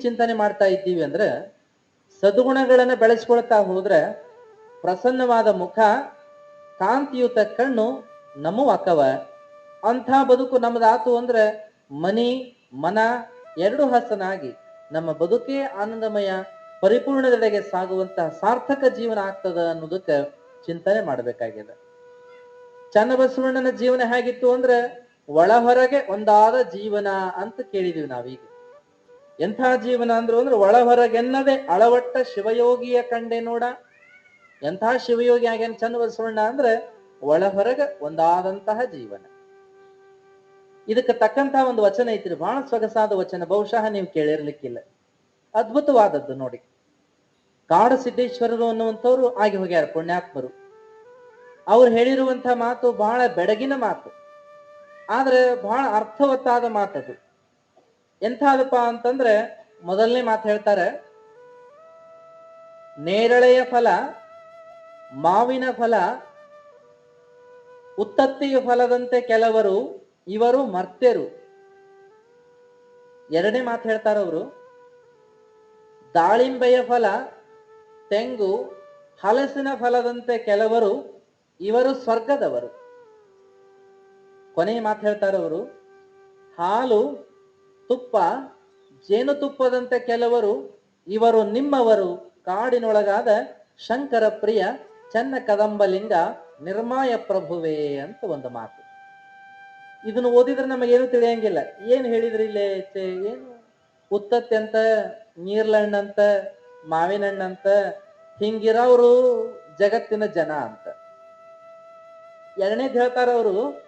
ಚಿಂತನೆ ಮಾಡ್ತಾ ಇದ್ದೀವಿ ಅಂದ್ರೆ, ಸದ್ಗುಣಗಳನ್ನ ಬೆಳೆಸ್ಕೊಳ್ತಾ ಹೋದ್ರೆ ಪ್ರಸನ್ನವಾದ ಮುಖ, ಕಾಂತಿಯುತ ಕಣ್ಣು ನಮ್ಮವಕ್ಕವ. ಅಂಥ ಬದುಕು ನಮ್ದಾತು ಅಂದ್ರೆ ಮನಿ ಮನ ಎರಡು ಹಸನಾಗಿ ನಮ್ಮ ಬದುಕೇ ಆನಂದಮಯ ಪರಿಪೂರ್ಣದೆಡೆಗೆ ಸಾಗುವಂತಹ ಸಾರ್ಥಕ ಜೀವನ ಆಗ್ತದ ಅನ್ನೋದಕ್ಕೆ ಚಿಂತನೆ ಮಾಡಬೇಕಾಗಿದೆ. ಚನ್ನಬಸವಣ್ಣನ ಜೀವನ ಹೇಗಿತ್ತು ಅಂದ್ರೆ ಒಳ ಹೊರಗೆ ಒಂದಾದ ಜೀವನ ಅಂತ ಕೇಳಿದೀವಿ ನಾವೀಗ. ಎಂಥ ಜೀವನ ಅಂದ್ರು ಅಂದ್ರೆ ಒಳ ಹೊರಗೆನ್ನದೆ ಅಳವಟ್ಟ ಶಿವಯೋಗಿಯ ಕಂಡೆ ನೋಡ. ಎಂಥ ಶಿವಯೋಗಿ ಆಗ್ಯಾನ ಚನ್ನಬಸವಣ್ಣ ಅಂದ್ರೆ ಒಳ ಹೊರಗೆ ಒಂದಾದಂತಹ ಜೀವನ. ಇದಕ್ಕೆ ತಕ್ಕಂತಹ ಒಂದು ವಚನ ಐತ್ರಿ, ಬಹಳ ಸೊಗಸಾದ ವಚನ, ಬಹುಶಃ ನೀವು ಕೇಳಿರ್ಲಿಕ್ಕಿಲ್ಲ. ಅದ್ಭುತವಾದದ್ದು ನೋಡಿ. ಕಾಡು ಸಿದ್ದೇಶ್ವರರು ಅನ್ನುವಂಥವ್ರು ಆಗಿ ಹೋಗ್ಯಾರ, ಪುಣ್ಯಾತ್ಮರು. ಅವ್ರು ಹೇಳಿರುವಂತಹ ಮಾತು ಬಹಳ ಬೆಡಗಿನ ಮಾತು, ಆದ್ರೆ ಬಹಳ ಅರ್ಥವತ್ತಾದ ಮಾತದು. ಎಂಥದಪ್ಪ ಅಂತಂದ್ರೆ, ಮೊದಲನೇ ಮಾತು ಹೇಳ್ತಾರೆ, ನೇರಳೆಯ ಫಲ, ಮಾವಿನ ಫಲ, ಉತ್ತತ್ತಿಯ ಫಲದಂತೆ ಕೆಲವರು, ಇವರು ಮರ್ತ್ಯರು. ಎರಡನೇ ಮಾತು ಹೇಳ್ತಾರವರು, ದಾಳಿಂಬೆಯ ಫಲ, ತೆಂಗು, ಹಲಸಿನ ಫಲದಂತೆ ಕೆಲವರು, ಇವರು ಸ್ವರ್ಗದವರು. ಕೊನೆಯ ಮಾತು ಹೇಳ್ತಾರವರು, ಹಾಲು ತುಪ್ಪ ಜೇನುತುಪ್ಪದಂತೆ ಕೆಲವರು, ಇವರು ನಿಮ್ಮವರು, ಕಾಡಿನೊಳಗಾದ ಶಂಕರ ಪ್ರಿಯ ಚನ್ನ ಕದಂಬಲಿಂಗ ನಿರ್ಮಾಯ ಪ್ರಭುವೇ ಅಂತ ಒಂದು ಮಾತು. ಇದನ್ನು ಓದಿದ್ರೆ ನಮಗೇನು ತಿಳಿಯಂಗಿಲ್ಲ. ಏನು ಹೇಳಿದ್ರಿ ಇಲ್ಲೇ, ಏನು ಉತ್ತತ್ತಿ ಅಂತ, ನೀರ್ಲಣ್ಣಂತ, ಮಾವಿನಣ್ಣಂತ, ಹಿಂಗಿರೋರು ಜಗತ್ತಿನ ಜನ ಅಂತ. ಎರಡನೇದು ಹೇಳ್ತಾರ ಅವರು,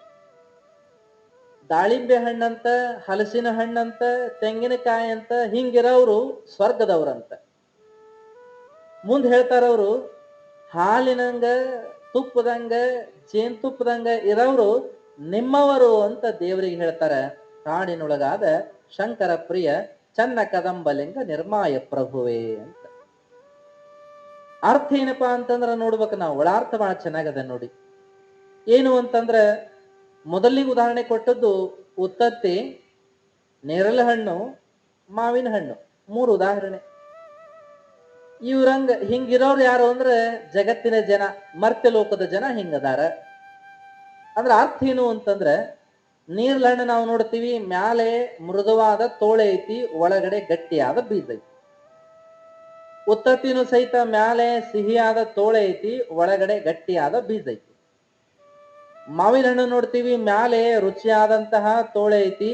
ದಾಳಿಂಬೆ ಹಣ್ಣಂತ, ಹಲಸಿನ ಹಣ್ಣಂತ, ತೆಂಗಿನಕಾಯಿ ಅಂತ ಹಿಂಗಿರೋರು ಸ್ವರ್ಗದವ್ರಂತ. ಮುಂದೆ ಹೇಳ್ತಾರವರು, ಹಾಲಿನಂಗ ತುಪ್ಪದಂಗ ಜೇನುತುಪ್ಪದಂಗ ಇರೋರು ನಿಮ್ಮವರು ಅಂತ ದೇವರಿಗೆ ಹೇಳ್ತಾರೆ, ಕಾಡಿನೊಳಗಾದ ಶಂಕರ ಪ್ರಿಯ ಚನ್ನ ಕದಂಬಲಿಂಗ ನಿರ್ಮಾಯ ಪ್ರಭುವೇ ಅಂತ. ಅರ್ಥ ಏನಪ್ಪಾ ಅಂತಂದ್ರ ನೋಡ್ಬೇಕು ನಾವು, ಒಳಾರ್ಥ ಬಹಳ ಚೆನ್ನಾಗದ ನೋಡಿ. ಏನು ಅಂತಂದ್ರೆ, ಮೊದಲಿಗೆ ಉದಾಹರಣೆ ಕೊಟ್ಟದ್ದು ಉತ್ತತ್ತಿ, ನೇರಳೆ ಹಣ್ಣು, ಮಾವಿನ ಹಣ್ಣು, ಮೂರು ಉದಾಹರಣೆ. ಇವ್ರಂಗ ಹಿಂಗಿರೋರು ಯಾರು ಅಂದ್ರೆ ಜಗತ್ತಿನ ಜನ, ಮರ್ತ್ಯ ಲೋಕದ ಜನ ಹಿಂಗದಾರ. ಅಂದ್ರೆ ಅರ್ಥ ಏನು ಅಂತಂದ್ರೆ, ನೀರ್ಲ ಹಣ್ಣು ನಾವು ನೋಡ್ತೀವಿ, ಮ್ಯಾಲೆ ಮೃದುವಾದ ತೋಳೆ ಐತಿ, ಒಳಗಡೆ ಗಟ್ಟಿಯಾದ ಬೀಜ ಐತಿ. ಉತ್ತತ್ತಿನೂ ಸಹಿತ ಮ್ಯಾಲೆ ಸಿಹಿಯಾದ ತೋಳೆ ಐತಿ, ಒಳಗಡೆ ಗಟ್ಟಿಯಾದ ಬೀಜ ಐತಿ. ಮಾವಿನ ಹಣ್ಣು ನೋಡ್ತೀವಿ, ಮ್ಯಾಲೆ ರುಚಿಯಾದಂತಹ ತೋಳೆ ಐತಿ,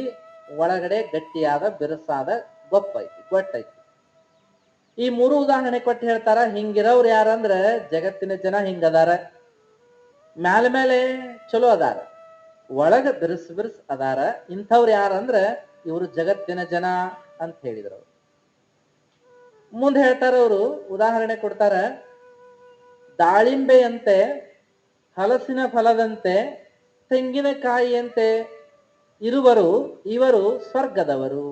ಒಳಗಡೆ ಗಟ್ಟಿಯಾದ ಬಿರುಸಾದ ಗೊಟ್ಟೈತಿ. ಈ ಮೂರು ಉದಾಹರಣೆ ಕೊಟ್ಟು ಹೇಳ್ತಾರ, ಹಿಂಗಿರೋರು ಯಾರಂದ್ರ ಜಗತ್ತಿನ ಜನ ಹಿಂಗದಾರ. ಮೇಲೆ ಚಲೋ ಅದಾರ, ಒಳಗ ಬಿರುಸ್ ಅದಾರ. ಇಂಥವ್ರು ಯಾರಂದ್ರ ಇವರು ಜಗತ್ತಿನ ಜನ ಅಂತ ಹೇಳಿದ್ರು. ಮುಂದೆ ಹೇಳ್ತಾರ ಅವರು, ಉದಾಹರಣೆ ಕೊಡ್ತಾರ, ದಾಳಿಂಬೆಯಂತೆ, ಹಲಸಿನ ಫಲದಂತೆ, ತೆಂಗಿನಕಾಯಿಯಂತೆ ಇರುವರು, ಇವರು ಸ್ವರ್ಗದವರು.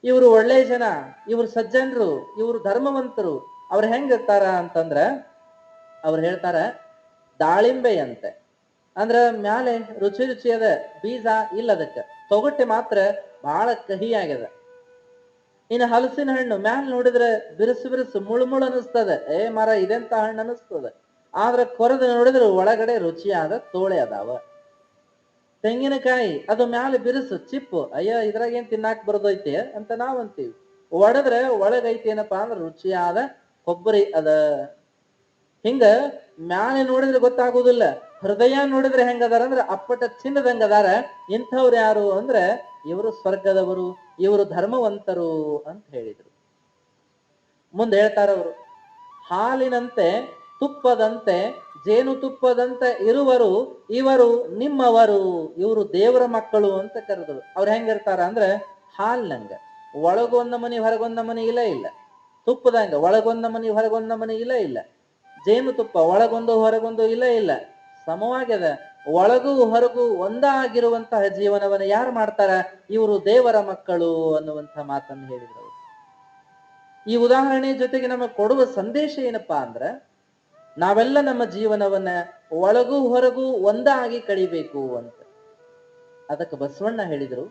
ಇವರು ಒಳ್ಳೆ ಜನ, ಇವರು ಸಜ್ಜನರು, ಇವರು ಧರ್ಮವಂತರು. ಅವ್ರು ಹೆಂಗಿರ್ತಾರ ಅಂತಂದ್ರ, ಅವ್ರು ಹೇಳ್ತಾರ, ದಾಳಿಂಬೆಯಂತೆ ಅಂದ್ರ ಮ್ಯಾಲೆ ರುಚಿ ಅದ, ಬೀಜ ಇಲ್ಲ ಅದಕ್ಕೆ, ತೊಗಟೆ ಮಾತ್ರ ಬಹಳ ಕಹಿ ಆಗ್ಯದ. ಇನ್ನು ಹಲಸಿನ ಹಣ್ಣು ಮ್ಯಾಲ ನೋಡಿದ್ರೆ ಬಿರುಸು ಮುಳುಮುಳು ಅನಿಸ್ತದ, ಮರ ಇದೆಂತ ಹಣ್ಣು ಅನಿಸ್ತದ. ಆದ್ರೆ ಕೊರೆದು ನೋಡಿದ್ರೆ ಒಳಗಡೆ ರುಚಿಯಾದ ತೋಳೆ ಅದಾವ. ತೆಂಗಿನಕಾಯಿ ಅದು ಮ್ಯಾಲೆ ಬಿರುಸು ಚಿಪ್ಪು, ಅಯ್ಯ ಇದ್ರಾಗ ಏನ್ ತಿನ್ನಾಕ್ ಬರೋದೈತೆ ಅಂತ ನಾವ್ ಅಂತೀವಿ. ಒಡೆದ್ರೆ ಒಳಗೈತಿ ಏನಪ್ಪಾ ಅಂದ್ರೆ ರುಚಿಯಾದ ಕೊಬ್ಬರಿ ಅದ. ಹಿಂಗ ಮ್ಯಾಲೆ ನೋಡಿದ್ರೆ ಗೊತ್ತಾಗುದಿಲ್ಲ, ಹೃದಯ ನೋಡಿದ್ರೆ ಹೆಂಗದಾರ ಅಂದ್ರೆ ಅಪ್ಪಟ ಚಿನ್ನದಂಗದಾರ. ಇಂಥವ್ರು ಯಾರು ಅಂದ್ರೆ ಇವರು ಸ್ವರ್ಗದವರು, ಇವರು ಧರ್ಮವಂತರು ಅಂತ ಹೇಳಿದ್ರು. ಮುಂದೆ ಹೇಳ್ತಾರವರು, ಹಾಲಿನಂತೆ ತುಪ್ಪದಂತೆ ಜೇನುತುಪ್ಪದಂತೆ ಇರುವರು, ಇವರು ನಿಮ್ಮವರು, ಇವರು ದೇವರ ಮಕ್ಕಳು ಅಂತ ಕರೆದರು. ಅವ್ರು ಹೆಂಗಿರ್ತಾರ ಅಂದ್ರೆ, ಹಾಲಿನಂಗ ಒಳಗೊಂದ ಮನಿ ಹೊರಗೊಂದ ಮನಿ ಇಲ್ಲ. ತುಪ್ಪದಂಗ ಒಳಗೊಂದ ಮನಿ ಹೊರಗೊಂದ ಮನಿ ಇಲ್ಲ. ಜೇನುತುಪ್ಪ ಒಳಗೊಂದು ಹೊರಗೊಂದು ಇಲ್ಲ. ಸಮವಾಗ್ಯದ, ಒಳಗೂ ಹೊರಗೂ ಒಂದಾಗಿರುವಂತಹ ಜೀವನವನ್ನು ಯಾರು ಮಾಡ್ತಾರ, ಇವರು ದೇವರ ಮಕ್ಕಳು ಅನ್ನುವಂಥ ಮಾತನ್ನು ಹೇಳಿದ್ರು. ಈ ಉದಾಹರಣೆ ಜೊತೆಗೆ ನಮಗೆ ಕೊಡುವ ಸಂದೇಶ ಏನಪ್ಪಾ ಅಂದ್ರ, ನಾವೆಲ್ಲ ನಮ್ಮ ಜೀವನವನ್ನ ಒಳಗೂ ಹೊರಗೂ ಒಂದಾಗಿ ಕಳಿಬೇಕು ಅಂತ. ಅದಕ್ಕೆ ಬಸವಣ್ಣ ಹೇಳಿದ್ರು,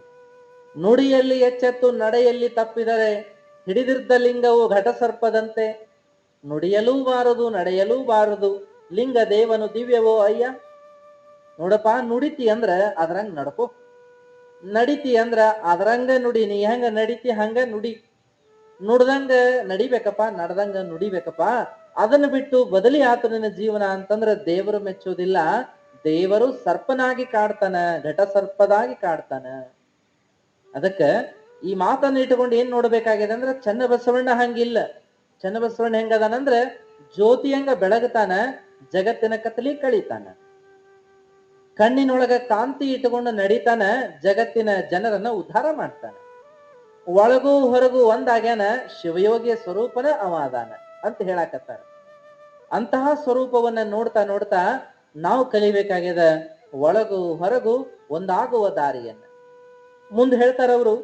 ನುಡಿಯಲ್ಲಿ ಎಚ್ಚೆತ್ತು ನಡೆಯಲ್ಲಿ ತಪ್ಪಿದರೆ ಹಿಡಿದಿದ್ದ ಲಿಂಗವು ಘಟಸರ್ಪದಂತೆ, ನುಡಿಯಲೂ ಬಾರದು ನಡೆಯಲೂ ಬಾರದು, ಲಿಂಗ ದೇವನು ದಿವ್ಯವೋ ಅಯ್ಯ. ನೋಡಪ್ಪ, ನುಡಿತಿ ಅಂದ್ರ ಅದ್ರಂಗ ನಡ್ಕೋ, ನಡಿತಿ ಅಂದ್ರ ಅದ್ರಂಗ ನುಡಿ. ನೀ ಹೆಂಗ ನಡಿತಿ ಹಂಗ ನುಡಿ. ನುಡ್ದಂಗ ನಡಿಬೇಕಪ್ಪ, ನಡ್ದಂಗ ನುಡಿಬೇಕಪ್ಪ. ಅದನ್ನ ಬಿಟ್ಟು ಬದಲಿ ಆತು ನಿನ್ನ ಜೀವನ ಅಂತಂದ್ರ ದೇವರು ಮೆಚ್ಚೋದಿಲ್ಲ. ದೇವರು ಸರ್ಪನಾಗಿ ಕಾಡ್ತಾನ, ಘಟ ಸರ್ಪದಾಗಿ ಕಾಡ್ತಾನ. ಅದಕ್ಕ ಈ ಮಾತನ್ನ ಇಟ್ಟುಕೊಂಡು ಏನ್ ನೋಡ್ಬೇಕಾಗಿದೆ ಅಂದ್ರೆ, ಚನ್ನಬಸವಣ್ಣ ಹಂಗಿಲ್ಲ. ಚನ್ನಬಸವಣ್ಣ ಹೆಂಗದಾನಂದ್ರ ಜ್ಯೋತಿ ಹಂಗ ಬೆಳಗತಾನ, ಜಗತ್ತಿನ ಕತ್ತಲಿ ಕಳಿತಾನ. ಕಣ್ಣಿನೊಳಗ ಕಾಂತಿ ಇಟ್ಟುಕೊಂಡು ನಡಿತಾನ, ಜಗತ್ತಿನ ಜನರನ್ನ ಉದ್ಧಾರ ಮಾಡ್ತಾನ. ಒಳಗೂ ಹೊರಗೂ ಒಂದಾಗ್ಯಾನ, ಶಿವಯೋಗಿಯ ಸ್ವರೂಪನ ಅವಾದಾನ ಅಂತ ಹೇಳಾಕತ್ತಾರ. ಅಂತಹ ಸ್ವರೂಪವನ್ನ ನೋಡ್ತಾ ನೋಡ್ತಾ ನಾವು ಕಲಿಬೇಕಾಗ್ಯದ ಒಳಗೂ ಹೊರಗೂ ಒಂದಾಗುವ ದಾರಿಯನ್ನ. ಮುಂದೆ ಹೇಳ್ತಾರವರು,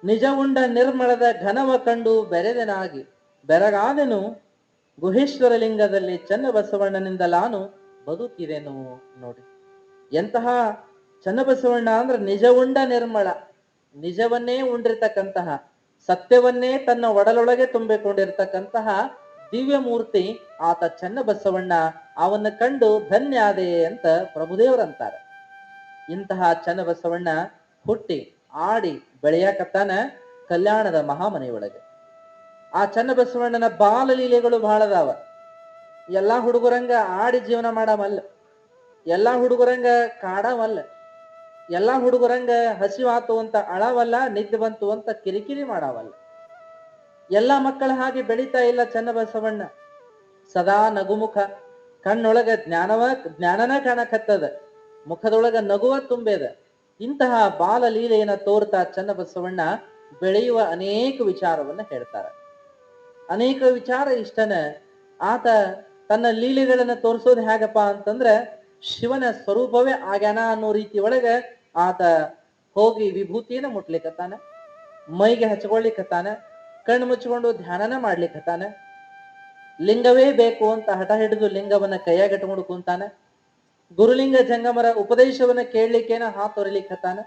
ನಿಜ ಉಂಡ ನಿರ್ಮಳದ ಘನವ ಕಂಡು ಬೆರೆದನಾಗಿ ಬೆರಗಾದೆನು, ಗುಹೇಶ್ವರ ಲಿಂಗದಲ್ಲಿ ಚನ್ನಬಸವಣ್ಣನಿಂದಲಾನು ಬದುಕಿದೆನು. ನೋಡಿ, ಎಂತಹ ಚನ್ನಬಸವಣ್ಣ ಅಂದ್ರೆ ನಿಜ ಉಂಡ ನಿರ್ಮಳ, ನಿಜವನ್ನೇ ಉಂಡಿರ್ತಕ್ಕಂತಹ, ಸತ್ಯವನ್ನೇ ತನ್ನ ಒಡಲೊಳಗೆ ತುಂಬಿಕೊಂಡಿರ್ತಕ್ಕಂತಹ ದಿವ್ಯ ಮೂರ್ತಿ ಆತ ಚನ್ನಬಸವಣ್ಣ. ಅವನ್ನ ಕಂಡು ಧನ್ಯ ಆದೆ ಅಂತ ಪ್ರಭುದೇವರಂತಾರೆ. ಇಂತಹ ಚನ್ನಬಸವಣ್ಣ ಹುಟ್ಟಿ ಆಡಿ ಬೆಳೆಯಾಕತ್ತಾನ ಕಲ್ಯಾಣದ ಮಹಾಮನೆಯೊಳಗೆ. ಆ ಚನ್ನಬಸವಣ್ಣನ ಬಾಲಲೀಲೆಗಳು ಬಹಳದಾವ. ಎಲ್ಲಾ ಹುಡುಗರಂಗ ಆಡಿ ಜೀವನ ಮಾಡಮಲ್ಲ, ಎಲ್ಲಾ ಹುಡುಗರಂಗ ಕಾಡವಲ್ಲ, ಎಲ್ಲಾ ಹುಡುಗರಂಗ ಹಸಿವಾತು ಅಂತ ಅಳವಲ್ಲ, ನಿದ್ದೆ ಬಂತು ಅಂತ ಕಿರಿಕಿರಿ ಮಾಡವಲ್ಲ. ಎಲ್ಲಾ ಮಕ್ಕಳ ಹಾಗೆ ಬೆಳೀತಾ ಇಲ್ಲ ಚನ್ನಬಸವಣ್ಣ. ಸದಾ ನಗುಮುಖ, ಕಣ್ಣೊಳಗ ಜ್ಞಾನನ ಕಾಣಕತ್ತದ, ಮುಖದೊಳಗ ನಗುವ ತುಂಬೇದ. ಇಂತಹ ಬಾಲ ಲೀಲೆಯನ್ನ ತೋರ್ತಾ ಚನ್ನಬಸವಣ್ಣ ಬೆಳೆಯುವ ಅನೇಕ ವಿಚಾರವನ್ನ ಹೇಳ್ತಾರೆ. ಅನೇಕ ವಿಚಾರ ಇಷ್ಟನ ಆತ ತನ್ನ ಲೀಲೆಗಳನ್ನ ತೋರಿಸೋದು ಹೇಗಪ್ಪ ಅಂತಂದ್ರೆ, ಶಿವನ ಸ್ವರೂಪವೇ ಆಗ್ಯಾನ ಅನ್ನೋ ರೀತಿ ಒಳಗ ಆತ ಹೋಗಿ ವಿಭೂತಿಯನ್ನ ಮುಟ್ಲಿಕ್ಕತ್ತಾನ, ಮೈಗೆ ಹಚ್ಕೊಳ್ಲಿಕ್ಕತ್ತಾನ, ಕಣ್ಣು ಮುಚ್ಚಿಕೊಂಡು ಧ್ಯಾನನ ಮಾಡ್ಲಿಕ್ಕತ್ತಾನ. ಲಿಂಗವೇ ಬೇಕು ಅಂತ ಹಠ ಹಿಡಿದು ಲಿಂಗವನ್ನ ಕೈಯಾಗಟ್ಕೊಂಡು ಕುಂತಾನ. ಗುರುಲಿಂಗ ಜಂಗಮರ ಉಪದೇಶವನ್ನ ಕೇಳಲಿಕ್ಕೇನ ಹಾತೊರಿಲಿಕ್ಕತ್ತಾನ.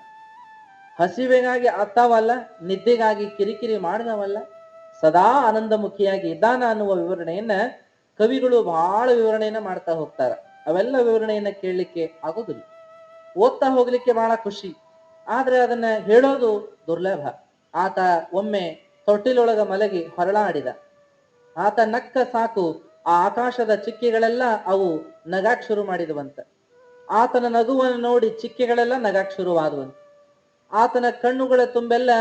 ಹಸಿವೆಗಾಗಿ ಅತ್ತಾವಲ್ಲ, ನಿದ್ದೆಗಾಗಿ ಕಿರಿಕಿರಿ ಮಾಡಿದವಲ್ಲ, ಸದಾ ಆನಂದಮುಖಿಯಾಗಿ ಇದ್ದಾನ ಅನ್ನುವ ವಿವರಣೆಯನ್ನ ಕವಿಗಳು ಬಹಳ ವಿವರಣೆಯನ್ನ ಮಾಡ್ತಾ ಹೋಗ್ತಾರ. ಅವೆಲ್ಲ ವಿವರಣೆಯನ್ನ ಕೇಳಲಿಕ್ಕೆ ಆಗೋದಿಲ್ಲ, ಓದ್ತಾ ಹೋಗ್ಲಿಕ್ಕೆ ಬಹಳ ಖುಷಿ, ಆದ್ರೆ ಅದನ್ನ ಹೇಳೋದು ದುರ್ಲಭ. ಆತ ಒಮ್ಮೆ ತೊಟ್ಟಿಲೊಳಗ ಮಲಗಿ ಹೊರಳಾಡಿದ. ಆತ ನಕ್ಕ ಸಾಕು ಆ ಆಕಾಶದ ಚಿಕ್ಕೆಗಳೆಲ್ಲ ಅವು ನಗಾಕ್ ಶುರು ಮಾಡಿದವಂತ. ಆತನ ನಗುವನ್ನು ನೋಡಿ ಚಿಕ್ಕೆಗಳೆಲ್ಲ ನಗಾಕ್ ಶುರುವಾದವಂತ. ಆತನ ಕಣ್ಣುಗಳ ತುಂಬೆಲ್ಲ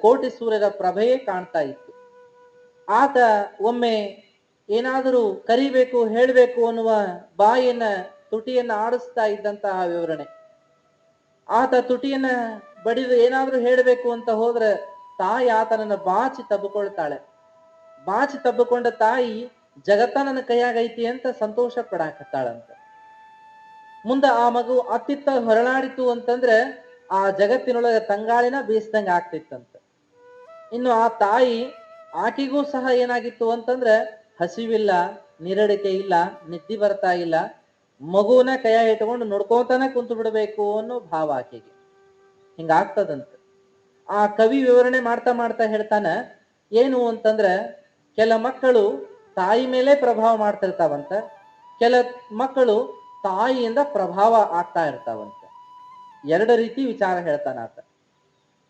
ಕೋಟಿ ಸೂರ್ಯರ ಪ್ರಭೆಯೇ ಕಾಣ್ತಾ ಇತ್ತು. ಆತ ಒಮ್ಮೆ ಏನಾದರೂ ಕರಿಬೇಕು ಹೇಳಬೇಕು ಅನ್ನುವ ಬಾಯಿಯನ್ನ ತುಟಿಯನ್ನ ಆಡಿಸ್ತಾ ಇದ್ದಂತಹ ವಿವರಣೆ. ಆತ ತುಟಿಯನ್ನ ಬಡಿದು ಏನಾದ್ರೂ ಹೇಳಬೇಕು ಅಂತ ಹೋದ್ರೆ ತಾಯಿ ಆತನನ್ನ ಬಾಚಿ ತಬ್ಬಿಕೊಳ್ತಾಳೆ. ಬಾಚಿ ತಬ್ಬಿಕೊಂಡ ತಾಯಿ ಜಗತ್ತ ನನ್ನ ಕೈಯಾಗೈತಿ ಅಂತ ಸಂತೋಷ ಪಡಾಕತ್ತಾಳಂತ. ಮುಂದ ಆ ಮಗು ಅತ್ತಿತ್ತ ಹೊರಳಾಡಿತು ಅಂತಂದ್ರೆ ಆ ಜಗತ್ತಿನೊಳಗೆ ತಂಗಾಳಿನ ಬೀಸ್ದಂಗ ಆಗ್ತಿತ್ತಂತ. ಇನ್ನು ಆ ತಾಯಿ ಆಕೆಗೂ ಸಹ ಏನಾಗಿತ್ತು ಅಂತಂದ್ರೆ ಹಸಿವಿಲ್ಲ, ನಿರಡಿಕೆ ಇಲ್ಲ, ನಿದ್ದೆ ಬರ್ತಾ ಇಲ್ಲ, ಮಗುವನ್ನ ಕೈಯ ಇಟ್ಕೊಂಡು ನೋಡ್ಕೋತಾನೆ ಕುಂತು ಬಿಡ್ಬೇಕು ಅನ್ನೋ ಭಾವ ಆಕೆಗೆ. ಹಿಂಗಾಗ್ತದಂತ. ಆ ಕವಿ ವಿವರಣೆ ಮಾಡ್ತಾ ಮಾಡ್ತಾ ಹೇಳ್ತಾನ ಏನು ಅಂತಂದ್ರ, ಕೆಲ ಮಕ್ಕಳು ತಾಯಿ ಮೇಲೆ ಪ್ರಭಾವ ಮಾಡ್ತಿರ್ತಾವಂತ, ಕೆಲ ಮಕ್ಕಳು ತಾಯಿಯಿಂದ ಪ್ರಭಾವ ಆಗ್ತಾ ಇರ್ತಾವಂತ. ಎರಡು ರೀತಿ ವಿಚಾರ ಹೇಳ್ತಾನ ಆತ.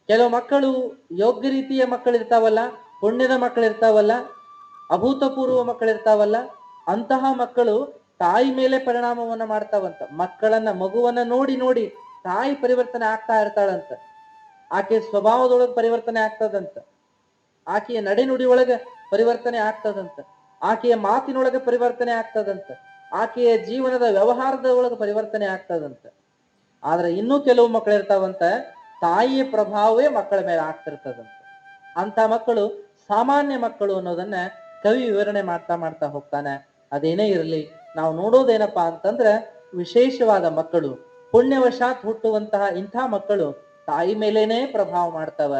ಕೆಲವು ಮಕ್ಕಳು ಯೋಗ್ಯ ರೀತಿಯ ಮಕ್ಕಳಿರ್ತಾವಲ್ಲ, ಪುಣ್ಯದ ಮಕ್ಕಳಿರ್ತಾವಲ್ಲ, ಅಭೂತಪೂರ್ವ ಮಕ್ಕಳಿರ್ತಾವಲ್ಲ, ಅಂತಹ ಮಕ್ಕಳು ತಾಯಿ ಮೇಲೆ ಪರಿಣಾಮವನ್ನ ಮಾಡ್ತಾವಂತ. ಮಗುವನ್ನ ನೋಡಿ ನೋಡಿ ತಾಯಿ ಪರಿವರ್ತನೆ ಆಗ್ತಾ ಇರ್ತಾಳಂತ. ಆಕೆ ಸ್ವಭಾವದೊಳಗೆ ಪರಿವರ್ತನೆ ಆಗ್ತದಂತ, ಆಕೆಯ ನಡೆನುಡಿ ಒಳಗೆ ಪರಿವರ್ತನೆ ಆಗ್ತದಂತ, ಆಕೆಯ ಮಾತಿನೊಳಗೆ ಪರಿವರ್ತನೆ ಆಗ್ತದಂತ, ಆಕೆಯ ಜೀವನದ ವ್ಯವಹಾರದ ಒಳಗೆ ಪರಿವರ್ತನೆ ಆಗ್ತದಂತ. ಆದ್ರೆ ಇನ್ನೂ ಕೆಲವು ಮಕ್ಕಳು ಇರ್ತಾವಂತ, ತಾಯಿಯ ಪ್ರಭಾವವೇ ಮಕ್ಕಳ ಮೇಲೆ ಆಗ್ತಿರ್ತದಂತ. ಅಂತ ಮಕ್ಕಳು ಸಾಮಾನ್ಯ ಮಕ್ಕಳು ಅನ್ನೋದನ್ನ ಕವಿ ವಿವರಣೆ ಮಾಡ್ತಾ ಮಾಡ್ತಾ ಹೋಗ್ತಾನೆ. ಅದೇನೇ ಇರಲಿ, ನಾವು ನೋಡೋದೇನಪ್ಪಾ ಅಂತಂದ್ರ ವಿಶೇಷವಾದ ಮಕ್ಕಳು, ಪುಣ್ಯವಶಾತ್ ಹುಟ್ಟುವಂತಹ ಇಂಥ ಮಕ್ಕಳು ತಾಯಿ ಮೇಲೇನೆ ಪ್ರಭಾವ ಮಾಡ್ತಾವ.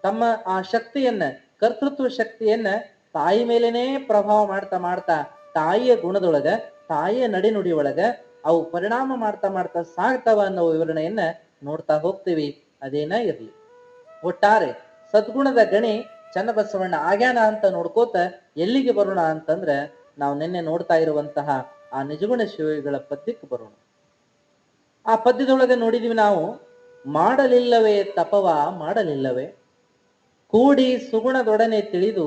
ತಮ್ಮ ಆ ಶಕ್ತಿಯನ್ನ, ಕರ್ತೃತ್ವ ಶಕ್ತಿಯನ್ನ ತಾಯಿ ಮೇಲೇನೆ ಪ್ರಭಾವ ಮಾಡ್ತಾ ಮಾಡ್ತಾ ತಾಯಿಯ ಗುಣದೊಳಗ, ತಾಯಿಯ ನಡೆನುಡಿ ಒಳಗ ಅವು ಪರಿಣಾಮ ಮಾಡ್ತಾ ಮಾಡ್ತಾ ಸಾಗ್ತಾವ ಅನ್ನೋ ವಿವರಣೆಯನ್ನ ನೋಡ್ತಾ ಹೋಗ್ತೀವಿ. ಅದೇನ ಇರ್ಲಿ, ಒಟ್ಟಾರೆ ಸದ್ಗುಣದ ಗಣಿ ಚನ್ನಬಸವಣ್ಣ ಆಗ್ಯಾನ ಅಂತ ನೋಡ್ಕೋತ ಎಲ್ಲಿಗೆ ಬರೋಣ ಅಂತಂದ್ರೆ ನಾವು ನಿನ್ನೆ ನೋಡ್ತಾ ಇರುವಂತಹ ಆ ನಿಜಗುಣ ಶಿವಗಳ ಪದ್ಯಕ್ಕೆ ಬರೋಣ. ಆ ಪದ್ಯದೊಳಗೆ ನೋಡಿದ್ವಿ ನಾವು, ಮಾಡಲಿಲ್ಲವೇ ತಪವ ಮಾಡಲಿಲ್ಲವೇ, ಕೂಡಿ ಸುಗುಣದೊಡನೆ ತಿಳಿದು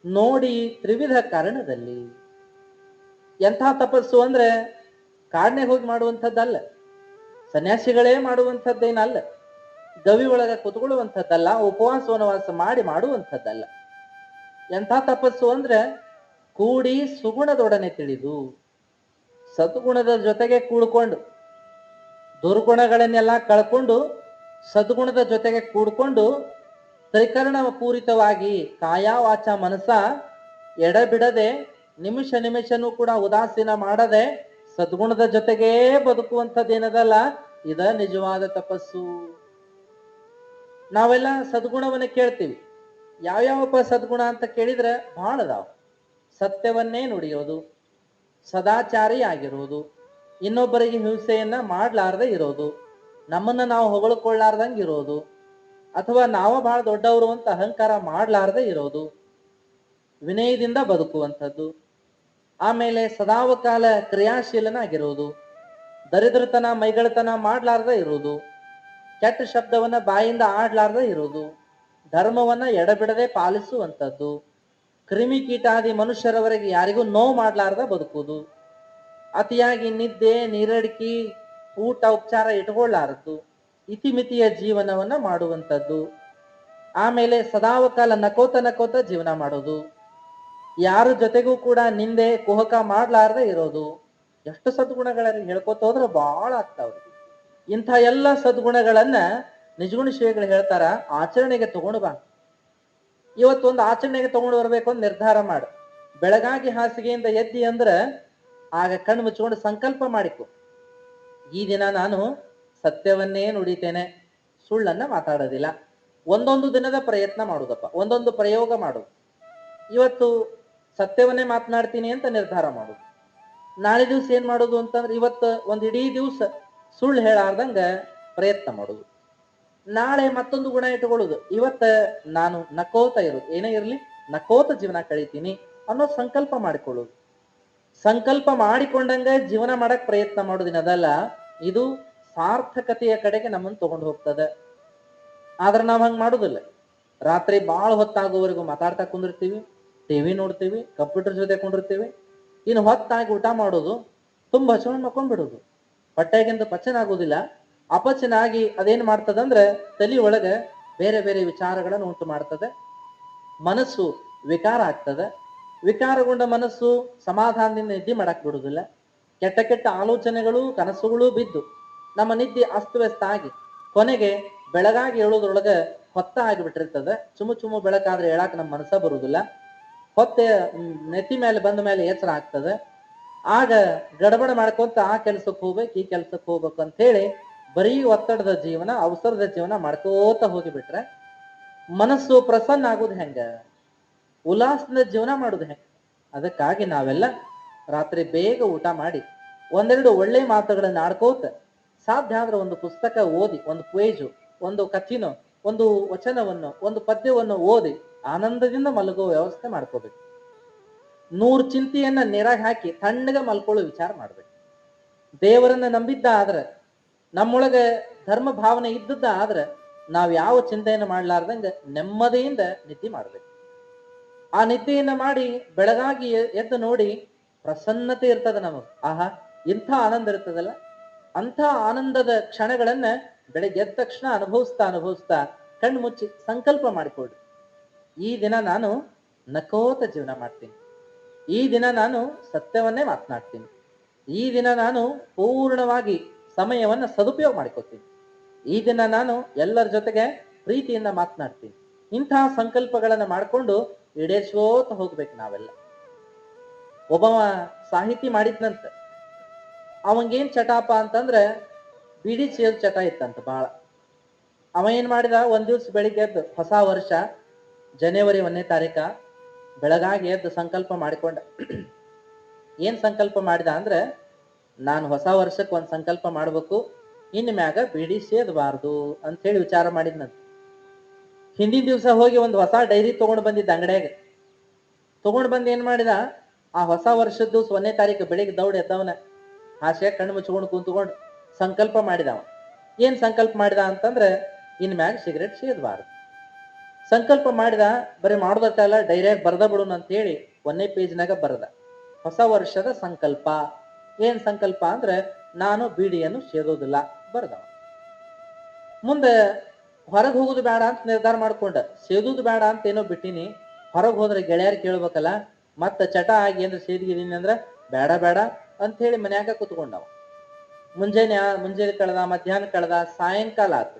ನೋಡಿ ತ್ರಿವಿಧ ಕಾರಣದಲ್ಲಿ. ಎಂಥ ತಪಸ್ಸು ಅಂದ್ರೆ ಕಾಡ್ನೆ ಹೋಗಿ ಮಾಡುವಂಥದ್ದಲ್ಲ, ಸನ್ಯಾಸಿಗಳೇ ಮಾಡುವಂಥದ್ದೇನಲ್ಲ, ಗವಿ ಒಳಗ ಕುತ್ಕೊಳ್ಳುವಂಥದ್ದಲ್ಲ, ಉಪವಾಸ ವನವಾಸ ಮಾಡಿ ಮಾಡುವಂಥದ್ದಲ್ಲ. ಎಂಥ ತಪಸ್ಸು ಅಂದ್ರೆ ಕೂಡಿ ಸುಗುಣದೊಡನೆ ತಿಳಿದು, ಸದ್ಗುಣದ ಜೊತೆಗೆ ಕೂಡ್ಕೊಂಡು, ದುರ್ಗುಣಗಳನ್ನೆಲ್ಲ ಕಳ್ಕೊಂಡು ಸದ್ಗುಣದ ಜೊತೆಗೆ ಕೂಡ್ಕೊಂಡು ತ್ರಿಕರಣ ಪೂರಿತವಾಗಿ ಕಾಯ ವಾಚ ಮನಸ ಎಡಬಿಡದೆ ನಿಮಿಷ ನಿಮಿಷನೂ ಕೂಡ ಉದಾಸೀನ ಮಾಡದೆ ಸದ್ಗುಣದ ಜೊತೆಗೇ ಬದುಕುವಂಥದ್ದೇನದಲ್ಲ, ಇದ ನಿಜವಾದ ತಪಸ್ಸು. ನಾವೆಲ್ಲ ಸದ್ಗುಣವನ್ನ ಕೇಳ್ತೀವಿ. ಯಾವ್ಯಾವಪ್ಪ ಸದ್ಗುಣ ಅಂತ ಕೇಳಿದ್ರೆ ಬಹಳ ಅದಾವ. ಸತ್ಯವನ್ನೇ ನುಡಿಯೋದು, ಸದಾಚಾರಿ ಆಗಿರೋದು, ಇನ್ನೊಬ್ಬರಿಗೆ ಹಿಂಸೆಯನ್ನ ಮಾಡ್ಲಾರ್ದೆ ಇರೋದು, ನಮ್ಮನ್ನ ನಾವು ಹೊಗಳ್ಕೊಳ್ಳಾರ್ದಂಗ ಇರೋದು, ಅಥವಾ ನಾವ ಬಹಳ ದೊಡ್ಡವರು ಅಂತ ಅಹಂಕಾರ ಮಾಡ್ಲಾರ್ದೆ ಇರೋದು, ವಿನಯದಿಂದ ಬದುಕುವಂಥದ್ದು, ಆಮೇಲೆ ಸದಾವಕಾಲ ಕ್ರಿಯಾಶೀಲನಾಗಿರೋದು, ದರಿದ್ರತನ ಮೈಗಳತನ ಮಾಡ್ಲಾರ್ದೆ ಇರೋದು, ಕೆಟ್ಟ ಶಬ್ದವನ್ನ ಬಾಯಿಂದ ಆಡ್ಲಾರ್ದೆ ಇರೋದು, ಧರ್ಮವನ್ನ ಎಡಬಿಡದೆ ಪಾಲಿಸುವಂಥದ್ದು, ಕ್ರಿಮಿ ಕೀಟಾದಿ ಮನುಷ್ಯರವರೆಗೆ ಯಾರಿಗೂ ನೋವು ಮಾಡ್ಲಾರ್ದ ಬದುಕುವುದು, ಅತಿಯಾಗಿ ನಿದ್ದೆ ನೀರಡಿಕೆ ಊಟ ಉಪಚಾರ ಇಟ್ಕೊಳ್ಳಾರದ್ದು, ಇತಿಮಿತಿಯ ಜೀವನವನ್ನ ಮಾಡುವಂಥದ್ದು, ಆಮೇಲೆ ಸದಾವಕಾಲ ನಕೋತ ನಕೋತ ಜೀವನ ಮಾಡೋದು, ಯಾರ ಜೊತೆಗೂ ಕೂಡ ನಿಂದೆ ಕುಹಕ ಮಾಡ್ಲಾರ್ದೆ ಇರೋದು. ಎಷ್ಟು ಸದ್ಗುಣಗಳಲ್ಲಿ ಹೇಳ್ಕೊತ ಹೋದ್ರೆ ಬಹಳ ಆಗ್ತಾವ್ರಿ. ಇಂಥ ಎಲ್ಲ ಸದ್ಗುಣಗಳನ್ನ ನಿಜಗುಣ ಶಿವಗಳು ಹೇಳ್ತಾರ, ಆಚರಣೆಗೆ ತಗೊಂಡು ಬಾ. ಇವತ್ತೊಂದು ಆಚರಣೆಗೆ ತಗೊಂಡು ಬರ್ಬೇಕು ಅಂತ ನಿರ್ಧಾರ ಮಾಡು. ಬೆಳಗಾಗಿ ಹಾಸಿಗೆಯಿಂದ ಎದ್ದಿ ಅಂದ್ರ ಆಗ ಕಣ್ಣು ಮುಚ್ಕೊಂಡು ಸಂಕಲ್ಪ ಮಾಡಿಕೊ, ಈ ದಿನ ನಾನು ಸತ್ಯವನ್ನೇ ನುಡಿತೇನೆ, ಸುಳ್ಳನ್ನ ಮಾತಾಡೋದಿಲ್ಲ. ಒಂದೊಂದು ದಿನದ ಪ್ರಯತ್ನ ಮಾಡುದಪ್ಪ, ಒಂದೊಂದು ಪ್ರಯೋಗ ಮಾಡು. ಇವತ್ತು ಸತ್ಯವನ್ನೇ ಮಾತನಾಡ್ತೀನಿ ಅಂತ ನಿರ್ಧಾರ ಮಾಡುದು. ನಾಳೆ ದಿವ್ಸ ಏನ್ ಮಾಡುದು ಅಂತಂದ್ರೆ ಇವತ್ತು ಒಂದ್ ಇಡೀ ದಿವ್ಸ ಸುಳ್ಳು ಹೇಳಾರ್ದಂಗ ಪ್ರಯತ್ನ ಮಾಡುದು. ನಾಳೆ ಮತ್ತೊಂದು ಗುಣ ಇಟ್ಕೊಳ್ಳುದು, ಇವತ್ತ ನಾನು ನಕೋತ ಇರುದು, ಏನೇ ಇರ್ಲಿ ನಕೋತ ಜೀವನ ಕಳೀತೀನಿ ಅನ್ನೋ ಸಂಕಲ್ಪ ಮಾಡಿಕೊಳ್ಳುದು. ಸಂಕಲ್ಪ ಮಾಡಿಕೊಂಡಂಗ ಜೀವನ ಮಾಡಕ್ ಪ್ರಯತ್ನ ಮಾಡೋದಿನದಲ್ಲ, ಇದು ಸಾರ್ಥಕತೆಯ ಕಡೆಗೆ ನಮ್ಮನ್ನು ತಗೊಂಡು ಹೋಗ್ತದೆ. ಆದ್ರೆ ನಾವ್ ಹಂಗ್ ಮಾಡುದಿಲ್ಲ. ರಾತ್ರಿ ಬಾಳ ಹೊತ್ತಾಗುವವರೆಗೂ ಮಾತಾಡ್ತಾ ಕುಂದಿರ್ತೀವಿ, ಟಿವಿ ನೋಡ್ತೀವಿ, ಕಂಪ್ಯೂಟರ್ ಜೊತೆ ಕೊಂಡಿರ್ತೀವಿ. ಇನ್ನು ಹೊತ್ತಾಗಿ ಊಟ ಮಾಡೋದು, ತುಂಬಾ ಹಚ್ಕೊಂಡ್ ಮಕ್ಕೊಂಡ್ಬಿಡೋದು. ಹೊಟ್ಟೆಗಿಂತ ಪಚನ ಆಗುದಿಲ್ಲ. ಅಪಚನ ಆಗಿ ಅದೇನ್ ಮಾಡ್ತದಂದ್ರೆ ತಲೆ ಒಳಗೆ ಬೇರೆ ಬೇರೆ ವಿಚಾರಗಳನ್ನು ಉಂಟು ಮಾಡ್ತದೆ. ಮನಸ್ಸು ವಿಕಾರ ಆಗ್ತದೆ. ವಿಕಾರಗೊಂಡ ಮನಸ್ಸು ಸಮಾಧಾನದಿಂದ ನಿದ್ದೆ ಮಾಡಕ್ ಬಿಡುದಿಲ್ಲ. ಕೆಟ್ಟ ಕೆಟ್ಟ ಆಲೋಚನೆಗಳು ಕನಸುಗಳು ಬಿದ್ದು ನಮ್ಮ ನಿದ್ದೆ ಅಸ್ತವ್ಯಸ್ತ ಆಗಿ ಕೊನೆಗೆ ಬೆಳಗಾಗಿ ಹೇಳೋದ್ರೊಳಗೆ ಹೊತ್ತ ಆಗಿಬಿಟ್ಟಿರ್ತದೆ. ಚುಮು ಬೆಳಕಾದ್ರೆ ಹೇಳಾಕ ನಮ್ಮ ಮನಸ್ಸ ಬರುದಿಲ್ಲ. ಹೊತ್ತೆ ನೆತ್ತಿ ಮೇಲೆ ಬಂದ ಮೇಲೆ ಎಚ್ಚರ ಆಗ್ತದೆ. ಆಗ ಗಡಬಡ ಮಾಡ್ಕೊಂತ ಆ ಕೆಲ್ಸಕ್ಕೆ ಹೋಗ್ಬೇಕು, ಈ ಕೆಲ್ಸಕ್ಕೆ ಹೋಗ್ಬೇಕು ಅಂತ ಹೇಳಿ ಬರೀ ಒತ್ತಡದ ಜೀವನ, ಅವಸರದ ಜೀವನ ಮಾಡ್ಕೋತ ಹೋಗಿಬಿಟ್ರೆ ಮನಸ್ಸು ಪ್ರಸನ್ನ ಆಗುದು ಹೆಂಗ? ಉಲ್ಲಾಸದ ಜೀವನ ಮಾಡುದು ಹೆಂಗ? ಅದಕ್ಕಾಗಿ ನಾವೆಲ್ಲ ರಾತ್ರಿ ಬೇಗ ಊಟ ಮಾಡಿ ಒಂದೆರಡು ಒಳ್ಳೆ ಮಾತುಗಳನ್ನ ಆಡ್ಕೋತ, ಸಾಧ್ಯ ಆದ್ರೆ ಒಂದು ಪುಸ್ತಕ ಓದಿ, ಒಂದು ಪೇಜು, ಒಂದು ಕಥಿನೋ, ಒಂದು ವಚನವನ್ನು, ಒಂದು ಪದ್ಯವನ್ನು ಓದಿ ಆನಂದದಿಂದ ಮಲಗುವ ವ್ಯವಸ್ಥೆ ಮಾಡ್ಕೋಬೇಕು. 100 ಚಿಂತೆಯನ್ನ ನೀರಾಗ ಹಾಕಿ ತಣ್ಣಗೆ ಮಲ್ಕೊಳ್ಳೋ ವಿಚಾರ ಮಾಡ್ಬೇಕು. ದೇವರನ್ನ ನಂಬಿದ್ದ ಆದ್ರೆ, ನಮ್ಮೊಳಗೆ ಧರ್ಮ ಭಾವನೆ ಇದ್ದದ್ದ ಆದ್ರೆ ನಾವ್ ಯಾವ ಚಿಂತೆಯನ್ನು ಮಾಡ್ಲಾರ್ದಂಗ ನೆಮ್ಮದಿಯಿಂದ ನಿದ್ದೆ ಮಾಡ್ಬೇಕು. ಆ ನಿದ್ದೆಯನ್ನ ಮಾಡಿ ಬೆಳಗಾಗಿ ಎದ್ದು ನೋಡಿ ಪ್ರಸನ್ನತೆ ಇರ್ತದ ನಮಗ್. ಆಹಾ, ಇಂಥ ಆನಂದ ಇರ್ತದಲ್ಲ. ಅಂಥ ಆನಂದದ ಕ್ಷಣಗಳನ್ನ ಬೆಳಗ್ಗೆ ಎದ್ದ ತಕ್ಷಣ ಅನುಭವಿಸ್ತಾ ಕಣ್ಣು ಮುಚ್ಚಿ ಸಂಕಲ್ಪ ಮಾಡಿಕೊಡ್ರಿ, ಈ ದಿನ ನಾನು ನಕೋತ ಜೀವನ ಮಾಡ್ತೀನಿ, ಈ ದಿನ ನಾನು ಸತ್ಯವನ್ನೇ ಮಾತನಾಡ್ತೀನಿ, ಈ ದಿನ ನಾನು ಪೂರ್ಣವಾಗಿ ಸಮಯವನ್ನ ಸದುಪಯೋಗ ಮಾಡ್ಕೋತೀನಿ, ಈ ದಿನ ನಾನು ಎಲ್ಲರ ಜೊತೆಗೆ ಪ್ರೀತಿಯಿಂದ ಮಾತನಾಡ್ತೀನಿ. ಇಂತಹ ಸಂಕಲ್ಪಗಳನ್ನ ಮಾಡ್ಕೊಂಡು ಈಡೇರಿಸೋತ ಹೋಗ್ಬೇಕು ನಾವೆಲ್ಲ. ಒಬ್ಬವ ಸಾಹಿತಿ ಮಾಡಿದ್ನಂತ, ಅವಂಗೇನ್ ಚಟಾಪ ಅಂತಂದ್ರೆ ಬಿಡಿ ಸೇದ್ ಚಟ ಇತ್ತಂತ ಬಾಳ. ಅವ ಏನ್ ಮಾಡಿದ, ಒಂದ್ ದಿವ್ಸ ಬೆಳಿಗ್ಗೆ ಎದ್ದು, ಹೊಸ ವರ್ಷ ಜನವರಿ 1ನೇ ತಾರೀಕ ಬೆಳಗಾಗಿ ಎದ್ದು ಸಂಕಲ್ಪ ಮಾಡಿಕೊಂಡ. ಏನ್ ಸಂಕಲ್ಪ ಮಾಡಿದ ಅಂದ್ರೆ, ನಾನು ಹೊಸ ವರ್ಷಕ್ಕೆ ಒಂದ್ ಸಂಕಲ್ಪ ಮಾಡ್ಬೇಕು, ಇನ್ ಮ್ಯಾಗ ಬಿಡಿ ಸೇದಬಾರ್ದು ಅಂತ ಹೇಳಿ ವಿಚಾರ ಮಾಡಿದ್ನಂತ. ಹಿಂದಿನ ದಿವಸ ಹೋಗಿ ಒಂದು ಹೊಸ ಡೈರಿ ತಗೊಂಡು ಬಂದಿದ್ದ ಅಂಗಡಿಯಾಗ. ತಗೊಂಡು ಬಂದು ಏನ್ ಮಾಡಿದ, ಆ ಹೊಸ ವರ್ಷದ್ದು 1ನೇ ತಾರೀಕು ಬೆಳಿಗ್ಗೆ ದೌಡ್ ಎದ್ದವನ ಹಾಸ್ಯ ಕಣ್ಣು ಮುಚ್ಕೊಂಡು ಕುಂತ್ಕೊಂಡು ಸಂಕಲ್ಪ ಮಾಡಿದವ. ಏನ್ ಸಂಕಲ್ಪ ಮಾಡಿದ ಅಂತಂದ್ರೆ, ಇನ್ ಮ್ಯಾಗ ಸಿಗರೇಟ್ ಸೇದಬಾರದು. ಸಂಕಲ್ಪ ಮಾಡಿದ. ಬರೀ ಮಾಡೋದಕ್ಕಲ್ಲ, ಡೈರಿಯಾಗ ಬರ್ದ ಬಿಡೋಣ ಅಂತ ಹೇಳಿ 1ನೇ ಪೇಜ್ನಾಗ ಬರದ ಹೊಸ ವರ್ಷದ ಸಂಕಲ್ಪ. ಏನ್ ಸಂಕಲ್ಪ ಅಂದ್ರೆ, ನಾನು ಬೀಡಿಯನ್ನು ಸೇದೋದಿಲ್ಲ ಬರ್ದವ. ಮುಂದೆ ಹೊರಗೆ ಹೋಗುದು ಬೇಡ ಅಂತ ನಿರ್ಧಾರ ಮಾಡ್ಕೊಂಡ. ಸೇದುದು ಬೇಡ ಅಂತ ಏನೋ ಬಿಟ್ಟಿನಿ, ಹೊರಗೆ ಹೋದ್ರೆ ಗೆಳೆಯರು ಕೇಳ್ಬೇಕಲ್ಲ, ಮತ್ತ ಚಟ ಆಗಿ ಏನ್ರ ಸೇದಿದ್ದೀನಿ ಅಂದ್ರ ಬೇಡ ಬೇಡ ಅಂತ ಹೇಳಿ ಮನ್ಯಾಗ ಕುತ್ಕೊಂಡವ. ಮುಂಜಾನೆ ಕಳೆದ, ಮಧ್ಯಾಹ್ನ ಕಳೆದ, ಸಾಯಂಕಾಲ ಆತು.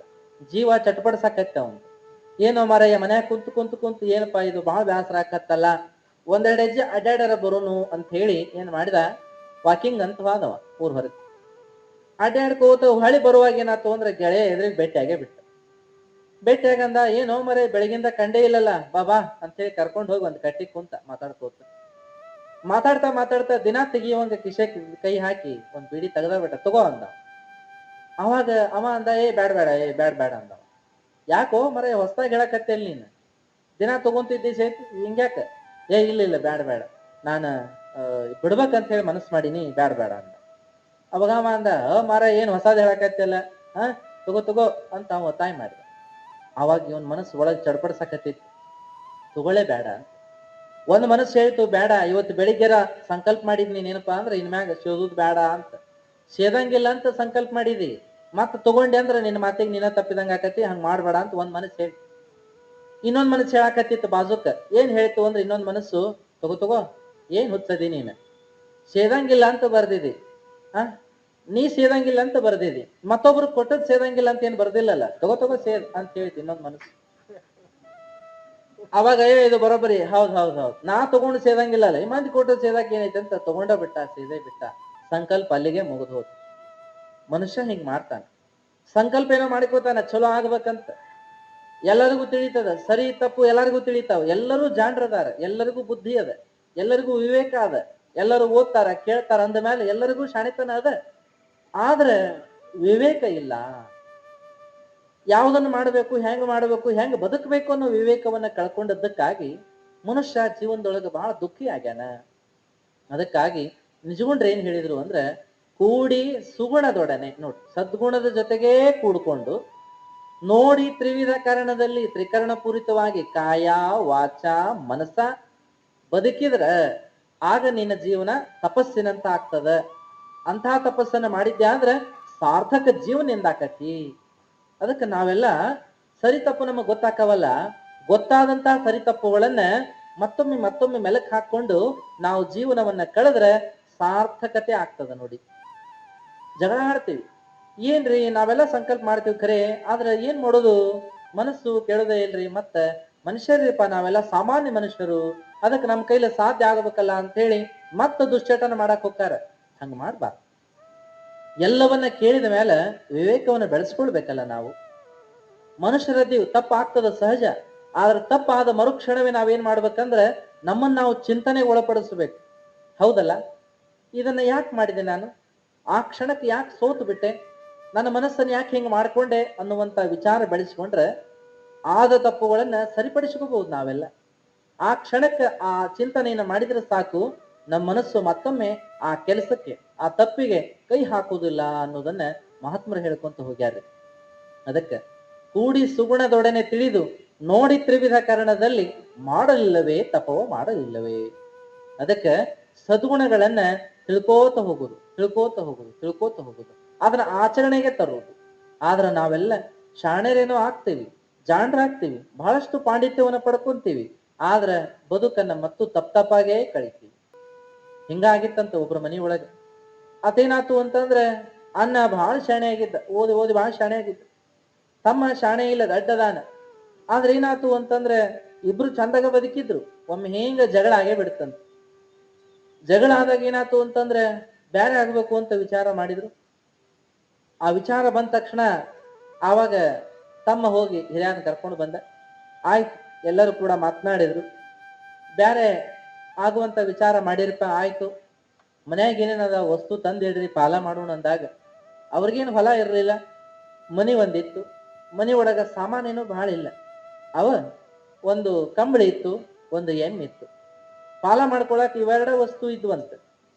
ಜೀವ ಚಟ್ಪಡ್ಸಾಕತ್ತ ಅವನು. ಏನೋ ಮಾರಯ್ಯ ಮನ್ಯಾಗ ಕುಂತು ಏನಪ್ಪಾ ಇದು ಬಹಳ ಬೇಸರ ಆಕತ್ತಲ್ಲ, ಒಂದೆರಡು ಹೆಜ್ಜೆ ಅಡ್ಡಾಡರ ಬರೋನು ಅಂತ ಹೇಳಿ ಏನ್ ಮಾಡಿದ, ವಾಕಿಂಗ್ ಅಂತ ಹೋದವ ಊರ್ ಹೊರಗೆ. ಅಡ್ಡಾಡ್ಕೋತ ಹೊಳಿ ಬರುವಾಗ ಏನಾಯ್ತು ಅಂದ್ರೆ, ಗೆಳೆಯ ಎದುರಿಗೆ ಭೇಟಿಯಾಗೇ ಬಿಟ್ಟ. ಭೇಟಿಯಾಗಂದ, ಏನೋ ಮರೆ ಬೆಳಗಿಂದ ಕಂಡೇ ಇಲ್ಲಲ್ಲ, ಬಾಬಾ ಅಂತ ಹೇಳಿ ಕರ್ಕೊಂಡು ಹೋಗಿ ಒಂದ್ ಕಟ್ಟಿ ಕುಂತ ಮಾತಾಡ್ತಾ ದಿನ ತೆಗಿಯುವಂಗ ಕಿಶೆ ಕೈ ಹಾಕಿ ಒಂದ್ ಬೀಡಿ ತೆಗದ ಬಿಟ್ಟ. ತಗೋ ಅಂದ. ಅವಾಗ ಅವ ಅಂದ, ಬ್ಯಾಡ ಅಂದ. ಯಾಕೋ ಮರೆ ಹೊಸದಾಗಿ ಹೇಳಕತ್ತೇಲ್ ನೀನ್, ದಿನ ತಗೊಂತಿದ್ದಿ ಸೇತಿ ಹಿಂಗ್ಯಾಕ? ಇಲ್ಲ ಬೇಡ, ನಾನು ಬಿಡ್ಬೇಕಂತ ಹೇಳಿ ಮನಸ್ಸು ಮಾಡೀನಿ, ಬೇಡ ಅಂದ. ಅವಾಗ ಅವ ಅಂದ, ಮಾರ ಏನ್ ಹೊಸದ್ ಹೇಳಕತ್ತಿಲ್ಲ, ತಗೋ ಅಂತ ಅವ ಒತ್ತಾಯ ಮಾಡಿದ. ಅವಾಗ ಇವನ್ ಮನಸ್ಸು ಒಳಗೆ ಚಡ್ಪಡ್ಸಕತ್ತಿತ್ತು, ತಗೊಳ್ಳೇ ಬೇಡ. ಒಂದ್ ಮನಸ್ಸು ಹೇಳ್ತು, ಬೇಡ, ಇವತ್ತು ಬೆಳಿಗ್ಗೆರ ಸಂಕಲ್ಪ ಮಾಡಿದ್ ನೀನೇನಪ್ಪಾ ಅಂದ್ರೆ ಇನ್ಮ್ಯಾಗ ಸೇದುದು ಬೇಡ ಅಂತ. ಸೇದಂಗಿಲ್ಲ ಅಂತ ಸಂಕಲ್ಪ ಮಾಡಿದಿ, ಮತ್ತ ತಗೊಂಡೆ ಅಂದ್ರೆ ನಿನ್ನ ಮಾತಿಗೆ ನೀನ ತಪ್ಪಿದಂಗ ಆಕತಿ, ಹಂಗ್ ಮಾಡ್ಬೇಡ ಅಂತ ಒಂದ್ ಮನಸ್ಸು ಹೇಳ್ತು. ಇನ್ನೊಂದ್ ಮನಸ್ಸು ಹೇಳಾಕತ್ತಿತ್ತು ಬಾಜುಕ. ಏನ್ ಹೇಳ್ತು ಅಂದ್ರೆ ಇನ್ನೊಂದ್ ಮನಸ್ಸು, ತಗೋ ಏನ್ ಹುಚ್ಚದಿ ನೀನು, ಸೇದಂಗಿಲ್ಲ ಅಂತ ಬರ್ದಿದಿ, ನೀ ಸೇದಂಗಿಲ್ಲ ಅಂತ ಬರ್ದಿದಿ, ಮತ್ತೊಬ್ರು ಕೊಟ್ಟದ್ ಸೇದಂಗಿಲ್ಲ ಅಂತ ಏನ್ ಬರ್ದಿಲ್ಲಲ್ಲ, ತಗೋ ಸೇದ್ ಅಂತ ಹೇಳ್ತಿ ಇನ್ನೊಂದ್ ಮನಸ್ಸು. ಅವಾಗ ಇದು ಬರೋಬ್ಬರಿ, ಹೌದ್ ನಾ ತಗೊಂಡು ಸೇದಂಗಿಲ್ಲ ಅಲ್ಲ, ಈ ಮಂದಿ ಕೊಟ್ಟದ್ ಸೇದಾಕ ಏನೈತೆ ಅಂತ ತಗೊಂಡ ಬಿಟ್ಟ, ಸೇದೇ ಬಿಟ್ಟ. ಸಂಕಲ್ಪ ಅಲ್ಲಿಗೆ ಮುಗಿದು ಹೋತು. ಮನುಷ್ಯ ಹಿಂಗ್ ಮಾಡ್ತಾನೆ, ಸಂಕಲ್ಪ ಏನೋ ಮಾಡಿಕೋತಾನ ಚಲೋ ಆಗ್ಬೇಕಂತ. ಎಲ್ಲರಿಗೂ ತಿಳಿತದ, ಸರಿ ತಪ್ಪು ಎಲ್ಲರಿಗೂ ತಿಳಿತಾವ. ಎಲ್ಲರೂ ಜಾಣರದಾರ, ಎಲ್ಲರಿಗೂ ಬುದ್ಧಿ ಅದ, ಎಲ್ಲರಿಗೂ ವಿವೇಕ ಅದ, ಎಲ್ಲರೂ ಓದ್ತಾರ ಕೇಳ್ತಾರ ಅಂದ ಮೇಲೆ ಎಲ್ಲರಿಗೂ ಶಾಣಿತನ ಅದ. ಆದ್ರೆ ವಿವೇಕ ಇಲ್ಲ. ಯಾವುದನ್ನು ಮಾಡಬೇಕು, ಹೆಂಗ್ ಬದುಕಬೇಕು ಅನ್ನೋ ವಿವೇಕವನ್ನ ಕಳ್ಕೊಂಡದ್ದಕ್ಕಾಗಿ ಮನುಷ್ಯ ಜೀವನದೊಳಗೆ ಬಹಳ ದುಃಖಿ ಆಗ್ಯಾನ. ಅದಕ್ಕಾಗಿ ನಿಜಗುಂಡ್ರು ಏನ್ ಹೇಳಿದ್ರು ಅಂದ್ರೆ, ಕೂಡಿ ಸುಗುಣದೊಡನೆ ನೋಡಿ, ಸದ್ಗುಣದ ಜೊತೆಗೇ ಕೂಡ್ಕೊಂಡು ನೋಡಿ ತ್ರಿವಿಧ ಕಾರಣದಲ್ಲಿ ತ್ರಿಕರಣ ಪೂರಿತವಾಗಿ ಕಾಯ ವಾಚ ಮನಸ ಬದುಕಿದ್ರ ಆಗ ನಿನ್ನ ಜೀವನ ತಪಸ್ಸಿನಂತ ಆಗ್ತದ. ಅಂಥ ತಪಸ್ಸನ್ನ ಮಾಡಿದ್ಯಾ ಅಂದ್ರೆ ಸಾರ್ಥಕ ಜೀವನ ಎಂದಾಕತಿ. ಅದಕ್ಕೆ ನಾವೆಲ್ಲ ಸರಿ ತಪ್ಪು ನಮಗ್ ಗೊತ್ತಾಕವಲ್ಲ, ಗೊತ್ತಾದಂತ ಸರಿ ತಪ್ಪುಗಳನ್ನ ಮತ್ತೊಮ್ಮೆ ಮೆಲಕ್ ಹಾಕೊಂಡು ನಾವು ಜೀವನವನ್ನ ಕಳೆದ್ರೆ ಸಾರ್ಥಕತೆ ಆಗ್ತದ ನೋಡಿ. ಜಗಳ ಆಡ್ತೀವಿ, ಏನ್ರಿ ನಾವೆಲ್ಲ ಸಂಕಲ್ಪ ಮಾಡ್ತೀವಿ ಖರೆ, ಆದ್ರೆ ಏನ್ ಮಾಡೋದು, ಮನಸ್ಸು ಕೇಳೋದೇ ಇಲ್ರಿ. ಮತ್ತೆ ಮನುಷ್ಯರಿಪ್ಪ, ನಾವೆಲ್ಲ ಸಾಮಾನ್ಯ ಮನುಷ್ಯರು, ಅದಕ್ಕೆ ನಮ್ಮ ಕೈಲಿ ಸಾಧ್ಯ ಆಗಬೇಕಲ್ಲ ಅಂತ ಹೇಳಿ ಮತ್ತೆ ದುಶ್ಚಟನ ಮಾಡಕ್ ಹೋಗ್ತಾರ. ಹಂಗ ಮಾಡ್ಬಾರ್ದು. ಎಲ್ಲವನ್ನ ಕೇಳಿದ ಮೇಲೆ ವಿವೇಕವನ್ನ ಬೆಳೆಸ್ಕೊಳ್ಬೇಕಲ್ಲ ನಾವು. ಮನುಷ್ಯರದ್ದೀವಿ, ತಪ್ಪಾಗ್ತದ ಸಹಜ. ಆದ್ರೆ ತಪ್ಪಾದ ಮರುಕ್ಷಣವೇ ನಾವೇನ್ ಮಾಡ್ಬೇಕಂದ್ರೆ ನಮ್ಮನ್ನ ನಾವು ಚಿಂತನೆಗೆ ಒಳಪಡಿಸ್ಬೇಕು. ಹೌದಲ್ಲ, ಇದನ್ನ ಯಾಕೆ ಮಾಡಿದೆ ನಾನು, ಆ ಕ್ಷಣಕ್ಕೆ ಯಾಕೆ ಸೋತು ಬಿಟ್ಟೆ, ನನ್ನ ಮನಸ್ಸನ್ನು ಯಾಕೆ ಹಿಂಗೆ ಮಾಡ್ಕೊಂಡೆ ಅನ್ನುವಂತ ವಿಚಾರ ಬೆಳೆಸ್ಕೊಂಡ್ರೆ ಆದ ತಪ್ಪುಗಳನ್ನ ಸರಿಪಡಿಸ್ಕೋಬಹುದು ನಾವೆಲ್ಲ. ಆ ಕ್ಷಣಕ್ಕೆ ಆ ಚಿಂತನೆಯನ್ನ ಮಾಡಿದ್ರೆ ಸಾಕು, ನಮ್ಮ ಮನಸ್ಸು ಮತ್ತೊಮ್ಮೆ ಆ ಕೆಲಸಕ್ಕೆ, ಆ ತಪ್ಪಿಗೆ ಕೈ ಹಾಕುವುದಿಲ್ಲ ಅನ್ನೋದನ್ನ ಮಹಾತ್ಮರು ಹೇಳ್ಕೊಂತ ಹೋಗ್ಯಾರ. ಅದಕ್ಕೆ ಕೂಡಿ ಸುಗುಣದೊಡನೆ ತಿಳಿದು ನೋಡಿ ತ್ರಿವಿಧ ಕಾರಣದಲ್ಲಿ ಮಾಡಲಿಲ್ಲವೇ ತಪವೋ ಮಾಡಲಿಲ್ಲವೇ. ಅದಕ್ಕೆ ಸದ್ಗುಣಗಳನ್ನ ತಿಳ್ಕೋತ ಹೋಗುದು, ಅದನ್ನ ಆಚರಣೆಗೆ ತರುವುದು. ಆದ್ರೆ ನಾವೆಲ್ಲ ಶಾಣರೇನೋ ಆಗ್ತೀವಿ, ಜಾಣರಾಗ್ತೀವಿ, ಬಹಳಷ್ಟು ಪಾಂಡಿತ್ಯವನ್ನ ಪಡ್ಕೊಂತೀವಿ, ಆದ್ರೆ ಬದುಕನ್ನ ಮತ್ತು ತಪ್ಪಾಗೇ ಕಳಿತೀವಿ. ಹಿಂಗಾಗಿತ್ತಂತ ಒಬ್ರ ಮನೆಯೊಳಗೆ. ಅದೇನಾತು ಅಂತಂದ್ರೆ, ಅನ್ನ ಬಹಳ ಶಾಣೆ ಆಗಿದ್ದ, ಓದಿ ಬಹಳ ಶಾಣೆ ಆಗಿದ್ದ. ತಮ್ಮ ಶಾಣೆ ಇಲ್ಲ, ದಡ್ಡದಾನ. ಆದ್ರೆ ಏನಾತು ಅಂತಂದ್ರೆ ಇಬ್ರು ಚಂದಾಗ ಬದುಕಿದ್ರು. ಒಮ್ಮೆ ಹೆಂಗ ಜಗಳ ಆಗೇ ಬಿಡ್ತಂತ. ಜಗಳ ಆದಾಗ ಏನಾತು ಅಂತಂದ್ರೆ ಬೇರೆ ಆಗ್ಬೇಕು ಅಂತ ವಿಚಾರ ಮಾಡಿದ್ರು. ಆ ವಿಚಾರ ಬಂದ ತಕ್ಷಣ ಆವಾಗ ತಮ್ಮ ಹೋಗಿ ಹಿರಿಯರನ್ನ ಕರ್ಕೊಂಡು ಬಂದ. ಆಯ್ತು, ಎಲ್ಲರೂ ಕೂಡ ಮಾತನಾಡಿದ್ರು. ಬೇರೆ ಆಗುವಂತ ವಿಚಾರ ಮಾಡಿರಪ್ಪ, ಆಯ್ತು, ಮನ್ಯಾಗ ಏನೇನದ ವಸ್ತು ತಂದಿಡ್ರಿ ಪಾಲ ಮಾಡೋಣ ಅಂದಾಗ ಅವ್ರಿಗೇನು ಹೊಲ ಇರಲಿಲ್ಲ. ಮನಿ ಒಂದಿತ್ತು, ಮನಿ ಒಳಗ ಸಾಮಾನೇನು ಬಹಳ ಇಲ್ಲ. ಅವ ಒಂದು ಕಂಬಳಿ ಇತ್ತು, ಒಂದು ಎಮ್ಮೆ ಇತ್ತು. ಪಾಲ ಮಾಡ್ಕೊಳಕ್ ಇವೆರಡ ವಸ್ತು ಇದ್ವಂತ.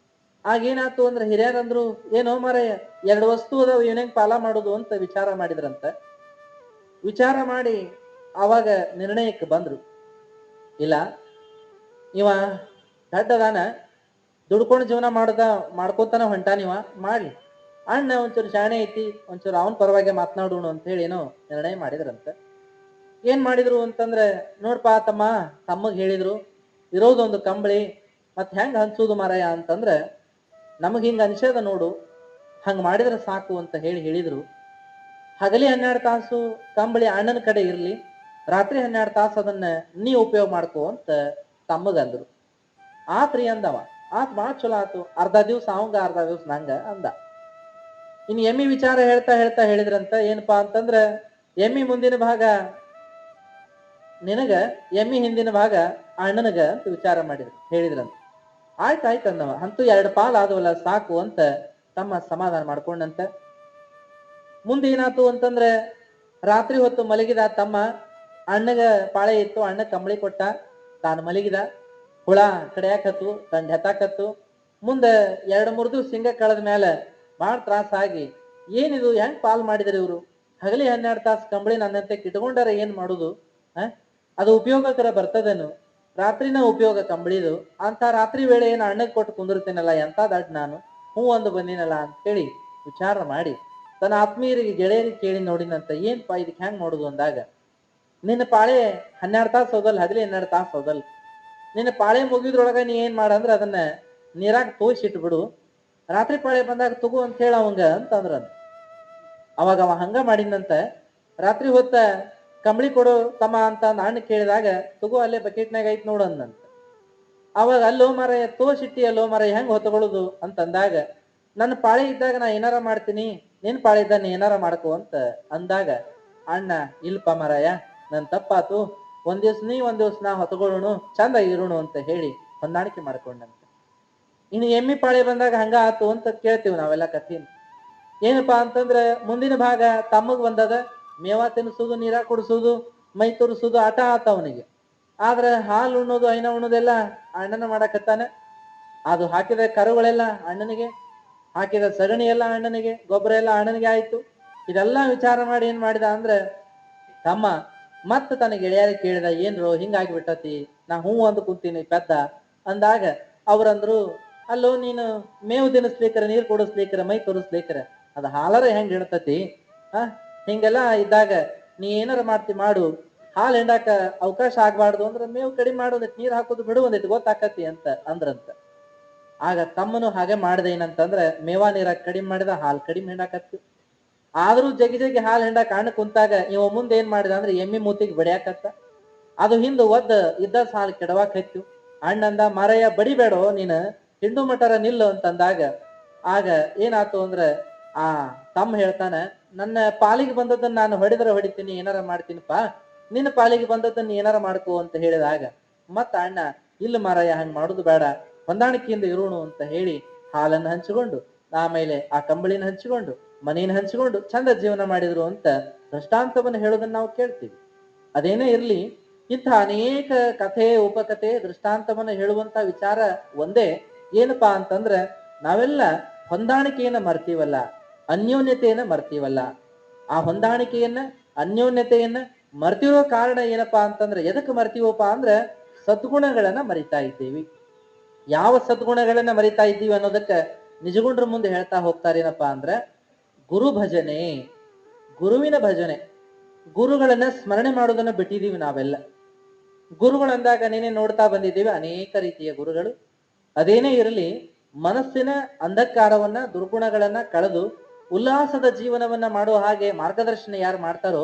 ಆಗೇನಾತು ಅಂದ್ರೆ ಹಿರಿಯರಂದ್ರು, ಏನೋ ಮಾರಾಯ, ಎರಡು ವಸ್ತು ಅದಾವ, ಏನೇನ್ ಪಾಲ ಮಾಡುದು ಅಂತ ವಿಚಾರ ಮಾಡಿದ್ರಂತ. ವಿಚಾರ ಮಾಡಿ ಅವಾಗ ನಿರ್ಣಯಕ್ಕೆ ಬಂದ್ರು, ಇಲ್ಲ ಇವ ದಡ್ಡದಾನ, ದುಡ್ಕೊಂಡು ಜೀವನ ಮಾಡ್ಕೋತಾನ ಹೊಂಟಾನಿವ, ಮಾಡ್ಲಿ. ಅಣ್ಣ ಒಂಚೂರು ಶಾಣೆ ಐತಿ, ಒಂಚೂರು ಅವನ್ ಪರವಾಗಿ ಮಾತನಾಡೋಣ ಅಂತ ಹೇಳಿ ಏನೋ ನಿರ್ಣಯ ಮಾಡಿದ್ರಂತ. ಏನ್ ಮಾಡಿದ್ರು ಅಂತಂದ್ರೆ, ನೋಡ್ಪಾ ತಮ್ಮ, ತಮ್ಮಗ್ ಹೇಳಿದ್ರು ಇರೋದೊಂದು ಕಂಬಳಿ, ಮತ್ ಹೆಂಗ್ ಹಂಚುದು ಮಾರಾಯ ಅಂತಂದ್ರ ನಮಗ್ ಹಿಂಗ ಅನ್ಸದ ನೋಡು, ಹಂಗ ಮಾಡಿದ್ರೆ ಸಾಕು ಅಂತ ಹೇಳಿದ್ರು. ಹಗಲಿ 12 ತಾಸು ಕಂಬಳಿ ಅಣ್ಣನ ಕಡೆ ಇರ್ಲಿ, ರಾತ್ರಿ 12 ತಾಸು ಅದನ್ನ ನೀ ಉಪಯೋಗ ಮಾಡ್ಕೋ ಅಂತ ತಮ್ಮಗಂದ್ರು. ಆತ್ರಿ ಅಂದವ. ಆತ್ ಬಾಳ ಚಲೋ ಆತು, ಅರ್ಧ ದಿವ್ಸ ಅವಂಗ ಅರ್ಧ ದಿವ್ಸ ನಂಗ ಅಂದ. ಇನ್ ಎಮ್ಮಿ ವಿಚಾರ ಹೇಳ್ತಾ ಹೇಳ್ತಾ ಹೇಳಿದ್ರಂತ, ಏನಪ್ಪಾ ಅಂತಂದ್ರ ಎಮ್ಮಿ ಮುಂದಿನ ಭಾಗ ನಿನಗ, ಎಮ್ಮಿ ಹಿಂದಿನ ಭಾಗ ಅಣ್ಣನಗ ಅಂತ ವಿಚಾರ ಹೇಳಿದ್ರಂತ. ಆಯ್ತಾಯ್ತು ಅಂದವ. ಅಂತೂ 2 ಪಾಲ್ ಆದವಲ್ಲ ಸಾಕು ಅಂತ ತಮ್ಮ ಸಮಾಧಾನ ಮಾಡ್ಕೊಂಡಂತ. ಮುಂದೆ ಏನಾತು ಅಂತಂದ್ರೆ, ರಾತ್ರಿ ಹೊತ್ತು ಮಲಗಿದ ತಮ್ಮ, ಅಣ್ಣಗ ಪಾಳೆ ಇತ್ತು, ಅಣ್ಣ ಕಂಬಳಿ ಕೊಟ್ಟ, ತಾನು ಮಲಗಿದ. ಹುಳ ಕಡಿಯಾಕತ್ತು, ತಂಡ ಹೆತ್ತಾಕತ್ತು. ಮುಂದೆ 2-3 ದಿವ್ಸ ಹಿಂಗ ಕಳೆದ ಮೇಲೆ ಬಹಳ ತ್ರಾಸ ಆಗಿ, ಏನಿದು ಹೆಂಗ್ ಪಾಲ್ ಮಾಡಿದ್ರಿ ಇವ್ರು, ಹಗಲಿ 12 ತಾಸು ಕಂಬಳಿ ನನ್ನಂತೆ ಕಿಟ್ಕೊಂಡಾರ, ಏನ್ ಮಾಡುದು, ಅದು ಉಪಯೋಗಕರ ಬರ್ತದೇನು, ರಾತ್ರಿನ ಉಪಯೋಗ ಕಂಬಳಿದು, ಅಂತ ರಾತ್ರಿ ವೇಳೆ ಏನು ಅಣ್ಣಗ್ ಕೊಟ್ಟು ಕುಂದಿರ್ತೇನಲ್ಲ, ಎಂತ ದಡ್ ನಾನು, ಹೂ ಒಂದು ಬಂದಿನಲ್ಲ ಅಂತೇಳಿ ವಿಚಾರ ಮಾಡಿ ತನ್ನ ಆತ್ಮೀಯರಿಗೆ ಗೆಳೆಯರಿಗೆ ಕೇಳಿ ನೋಡಿನಂತ, ಏನ್ಪಾ ಇದಕ್ಕೆ ಹೆಂಗ್ ಮಾಡುದು ಅಂದಾಗ, ನಿನ್ನ ಪಾಳೆ 12 ತಾಸು ಹೋದಲ್, ಹಗಲಿ 12 ತಾಸು ಹೋದಲ್, ನಿನ್ನ ಪಾಳೆ ಮುಗಿದ್ರೊಳಗ ನೀ ಏನ್ ಮಾಡಂದ್ರ ಅದನ್ನ ನೀರಾಗ ತೋಯಿಸಿಟ್ಟು ಬಿಡು, ರಾತ್ರಿ ಪಾಳೆ ಬಂದಾಗ ತಗೋ ಅಂತ ಹೇಳ ಅವಂಗ ಅಂತಂದ್ರ. ಅವಾಗ ಅವ ಹಂಗ ಮಾಡಿದಂತ. ರಾತ್ರಿ ಹೊತ್ತ ಕಂಬಳಿ ಕೊಡು ತಮ್ಮ ಅಂತ ಅಣ್ಣ ಕೇಳಿದಾಗ, ತಗೋ ಅಲ್ಲೇ ಬಕೆಟ್ನಾಗ ಐತ್ ನೋಡು ಅಂದಂತ. ಅವಾಗ ಅಲ್ಲೋ ಮಾರಾಯ, ತೋಸಿಟ್ಟಿ ಅಲ್ಲೋ ಮಾರಾಯ, ಹೆಂಗ್ ಹೊತ್ಕೊಳ್ಳುದು ಅಂತಂದಾಗ, ನನ್ನ ಪಾಳೆ ಇದ್ದಾಗ ನಾ ಏನಾರ ಮಾಡ್ತೀನಿ, ನಿನ್ ಪಾಳೆ ಇದ್ದಾಗ ನೀ ಏನಾರ ಮಾಡ್ಕೋ ಅಂತ ಅಂದಾಗ, ಅಣ್ಣ ಇಲ್ಪ ಮಾರಾಯ, ನನ್ ತಪ್ಪಾತು, ಒಂದ್ ದಿವ್ಸ ನೀ ಒಂದ್ ದಿವ್ಸ ನಾ ಹೊತ್ಕೊಳ್ಳೋಣ, ಚಂದ ಇರೋಣ ಅಂತ ಹೇಳಿ ಹೊಂದಾಣಿಕೆ ಮಾಡ್ಕೊಂಡಂತ. ಇನ್ನು ಎಮ್ಮಿ ಪಾಳೆ ಬಂದಾಗ ಹಂಗ ಆತು ಅಂತ ಕೇಳ್ತೀವಿ ನಾವೆಲ್ಲ ಕಥೀನ. ಏನಪ್ಪಾ ಅಂತಂದ್ರೆ, ಮುಂದಿನ ಭಾಗ ತಮ್ಮಗ್ ಬಂದದ, ಮೇವ ತಿನ್ನಿಸುದು, ನೀರ ಕುಡಿಸುದು, ಮೈ ತುರಿಸುದು ಆಟ ಆತ ಅವನಿಗೆ. ಆದ್ರೆ ಹಾಲು ಉಣ್ಣೋದು, ಹೈನ ಉಣ್ಣೋದೆಲ್ಲ ಅಣ್ಣನ ಮಾಡಕತ್ತಾನ. ಅದು ಹಾಕಿದ ಕರುಗಳೆಲ್ಲ ಅಣ್ಣನಿಗೆ, ಹಾಕಿದ ಸಗಣಿ ಎಲ್ಲ ಅಣ್ಣನಿಗೆ, ಗೊಬ್ಬರ ಎಲ್ಲ ಅಣ್ಣನಿಗೆ ಆಯ್ತು. ಇದೆಲ್ಲ ವಿಚಾರ ಮಾಡಿ ಏನ್ ಮಾಡಿದ ಅಂದ್ರೆ ತಮ್ಮ ಮತ್ತ ತನ್ನ ಗೆಳೆಯರ ಕೇಳಿದ, ಏನ್ರೋ ಹಿಂಗಾಗಿ ಬಿಟ್ಟತಿ, ನಾ ಹೂ ಅಂದು ಕುಂತೀನಿ ಪೆದ್ದ ಅಂದಾಗ, ಅವ್ರಂದ್ರು, ಅಲ್ಲೋ ನೀನು ಮೇವು ತಿನ್ನಿಸ್ಲಿಕ್ರ, ನೀರ್ ಕುಡಿಸ್ಲಿಕ್ರ, ಮೈ ತೋರಿಸ್ಲಿಕ್ರ, ಅದ ಹಾಲರ ಹೆಂಗ್ ಹಿಡ್ತತಿ, ಹಿಂಗೆಲ್ಲ ಇದ್ದಾಗ ನೀ ಏನಾರ ಮಾಡು, ಹಾಲು ಹಿಂಡಾಕ ಅವಕಾಶ ಆಗ್ಬಾರ್ದು ಅಂದ್ರೆ ಮೇವು ಕಡಿಮೆ ಮಾಡು, ಒಂದಿಟ್ಟು ನೀರ್ ಹಾಕೋದು ಬಿಡು, ಒಂದಿಟ್ಟು ಗೊತ್ತಾಕತಿ ಅಂತ ಅಂದ್ರಂತ. ಆಗ ತಮ್ಮನು ಹಾಗೆ ಮಾಡ್ದೆ. ಏನಂತಂದ್ರೆ, ಮೇವಾ ನೀರ ಕಡಿಮೆ ಮಾಡಿದ, ಹಾಲು ಕಡಿಮೆ ಹಿಂಡಾಕತ್ತು. ಆದ್ರೂ ಜಗಿ ಹಾಲು ಹಿಂಡಾಕ ಅಣ್ಣ ಕುಂತಾಗ ಇವ ಮುಂದೆ ಏನ್ ಮಾಡಿದ ಅಂದ್ರೆ ಎಮ್ಮಿ ಮೂತಿಗೆ ಬಡಿಯಾಕತ್ತ. ಅದು ಹಿಂದ ಒದ್ದ ಇದ್ದ ಸಾಲು ಕೆಡವಾಕ್ ಹತ್ತು. ಅಣ್ಣಂದ, ಮಾರಯ್ಯ ಬಡಿಬೇಡೋ ನೀನು, ಹಿಂಡು ಮಟರ ನಿಲ್ಲು ಅಂತಂದಾಗ, ಆಗ ಏನಾತು ಅಂದ್ರೆ ಆ ತಮ್ಮ ಹೇಳ್ತಾನ, ನನ್ನ ಪಾಲಿಗೆ ಬಂದದ್ದನ್ನ ನಾನು ಹೊಡಿದ್ರೆ ಹೊಡಿತೀನಿ, ಏನಾರ ಮಾಡ್ತೀನಿಪಾ, ನಿನ್ನ ಪಾಲಿಗೆ ಬಂದದ್ದನ್ನ ಏನಾರ ಮಾಡ್ಕೋ ಅಂತ ಹೇಳಿದಾಗ, ಮತ್ತ ಅಣ್ಣ ಇಲ್ಲ ಮಾರಾಯ, ಹಂಗ್ ಮಾಡುದು ಬೇಡ, ಹೊಂದಾಣಿಕೆಯಿಂದ ಇರೋಣ ಅಂತ ಹೇಳಿ ಹಾಲನ್ನು ಹಂಚಿಕೊಂಡು, ಆಮೇಲೆ ಆ ಕಂಬಳಿನ ಹಂಚಿಕೊಂಡು, ಮನೆಯನ್ನು ಹಂಚಿಕೊಂಡು ಚಂದ ಜೀವನ ಮಾಡಿದ್ರು ಅಂತ ದೃಷ್ಟಾಂತವನ್ನು ಹೇಳೋದನ್ನ ನಾವು ಕೇಳ್ತೀವಿ. ಅದೇನೇ ಇರ್ಲಿ, ಇಂಥ ಅನೇಕ ಕಥೆ, ಉಪಕಥೆ, ದೃಷ್ಟಾಂತವನ್ನು ಹೇಳುವಂತ ವಿಚಾರ ಒಂದೇ. ಏನಪ್ಪಾ ಅಂತಂದ್ರೆ, ನಾವೆಲ್ಲ ಹೊಂದಾಣಿಕೆಯನ್ನ ಮರ್ತೀವಲ್ಲ, ಅನ್ಯೋನ್ಯತೆಯನ್ನ ಮರ್ತೀವಲ್ಲ. ಆ ಹೊಂದಾಣಿಕೆಯನ್ನ, ಅನ್ಯೋನ್ಯತೆಯನ್ನ ಮರ್ತಿರೋ ಕಾರಣ ಏನಪ್ಪಾ ಅಂತಂದ್ರೆ, ಎದಕ್ಕೆ ಮರ್ತೀವಪ್ಪ ಅಂದ್ರೆ ಸದ್ಗುಣಗಳನ್ನ ಮರಿತಾ ಇದ್ದೀವಿ. ಯಾವ ಸದ್ಗುಣಗಳನ್ನ ಮರಿತಾ ಇದ್ದೀವಿ ಅನ್ನೋದಕ್ಕೆ ನಿಜಗುಂಡ್ರ ಮುಂದೆ ಹೇಳ್ತಾ ಹೋಗ್ತಾರೇನಪ್ಪಾ ಅಂದ್ರೆ, ಗುರು ಭಜನೆ, ಗುರುವಿನ ಭಜನೆ, ಗುರುಗಳನ್ನ ಸ್ಮರಣೆ ಮಾಡೋದನ್ನ ಬಿಟ್ಟಿದೀವಿ ನಾವೆಲ್ಲ. ಗುರುಗಳಂದಾಗ ನೀನೇ ನೋಡ್ತಾ ಬಂದಿದ್ದೀವಿ, ಅನೇಕ ರೀತಿಯ ಗುರುಗಳು. ಅದೇನೇ ಇರಲಿ, ಮನಸ್ಸಿನ ಅಂಧಕಾರವನ್ನ, ದುರ್ಗುಣಗಳನ್ನ ಕಳೆದು ಉಲ್ಲಾಸದ ಜೀವನವನ್ನ ಮಾಡುವ ಹಾಗೆ ಮಾರ್ಗದರ್ಶನ ಯಾರು ಮಾಡ್ತಾರೋ,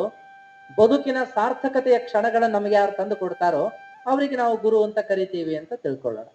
ಬದುಕಿನ ಸಾರ್ಥಕತೆಯ ಕ್ಷಣಗಳನ್ನ ನಮಗೆ ಯಾರು ತಂದು ಕೊಡ್ತಾರೋ, ಅವರಿಗೆ ನಾವು ಗುರು ಅಂತ ಕರಿತೀವಿ ಅಂತ ತಿಳ್ಕೊಳ್ಳೋಣ.